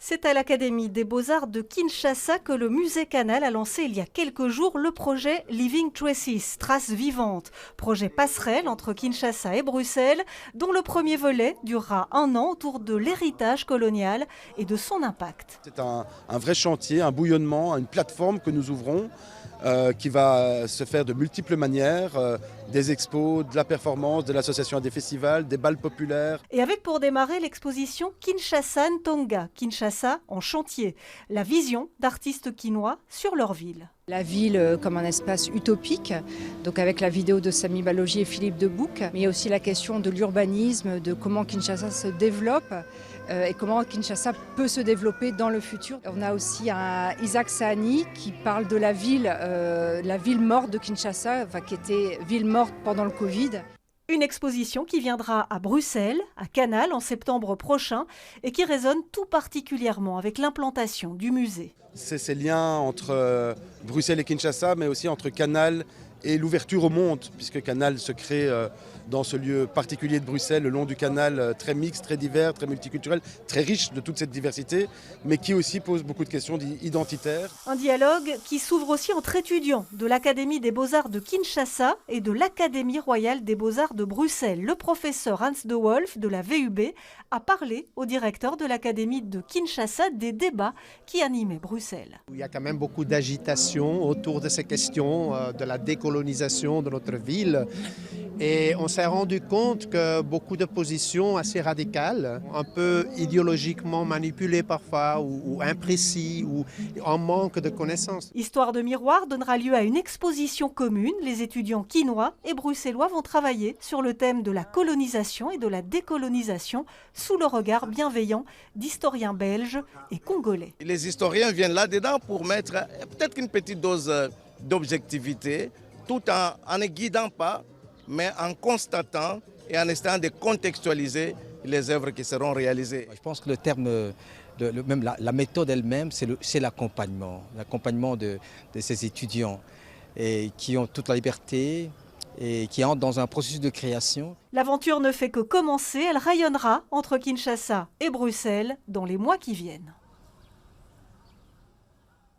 C'est à l'Académie des Beaux-Arts de Kinshasa que le Musée Canal a lancé il y a quelques jours le projet Living Traces, traces vivantes, projet passerelle entre Kinshasa et Bruxelles, dont le premier volet durera 1 an autour de l'héritage colonial et de son impact. C'est un vrai chantier, un bouillonnement, une plateforme que nous ouvrons qui va se faire de multiples manières, des expos, de la performance, de l'association à des festivals, des bals populaires. Et avec pour démarrer l'exposition Kinshasa Ntonga, Kinshasa en chantier, la vision d'artistes quinois sur leur ville. La ville comme un espace utopique, donc avec la vidéo de Samy Balogi et Philippe Debouc, mais il y a aussi la question de l'urbanisme, de comment Kinshasa se développe et comment Kinshasa peut se développer dans le futur. On a aussi Isaac Sahani qui parle de la ville morte de Kinshasa, qui était ville morte pendant le Covid. Une exposition qui viendra à Bruxelles, à Canal en septembre prochain et qui résonne tout particulièrement avec l'implantation du musée. C'est ces liens entre Bruxelles et Kinshasa, mais aussi entre Canal et l'ouverture au monde, puisque Canal se crée dans ce lieu particulier de Bruxelles, le long du canal, très mixte, très divers, très multiculturel, très riche de toute cette diversité, mais qui aussi pose beaucoup de questions identitaires. Un dialogue qui s'ouvre aussi entre étudiants de l'Académie des Beaux-Arts de Kinshasa et de l'Académie royale des Beaux-Arts de Bruxelles. Le professeur Hans de Wolf de la VUB a parlé au directeur de l'Académie de Kinshasa des débats qui animaient Bruxelles. Il y a quand même beaucoup d'agitation autour de ces questions de la décolonisation de notre ville. Et on s'est rendu compte que beaucoup de positions assez radicales, un peu idéologiquement manipulées parfois, ou imprécis, ou en manque de connaissances. Histoire de miroir donnera lieu à une exposition commune. Les étudiants quinois et bruxellois vont travailler sur le thème de la colonisation et de la décolonisation sous le regard bienveillant d'historiens belges et congolais. Les historiens viennent là-dedans pour mettre peut-être une petite dose d'objectivité, tout en ne guidant pas, mais en constatant et en essayant de contextualiser les œuvres qui seront réalisées. Je pense que le terme, même la méthode elle-même, c'est l'accompagnement de ces étudiants et qui ont toute la liberté et qui entrent dans un processus de création. L'aventure ne fait que commencer, elle rayonnera entre Kinshasa et Bruxelles dans les mois qui viennent.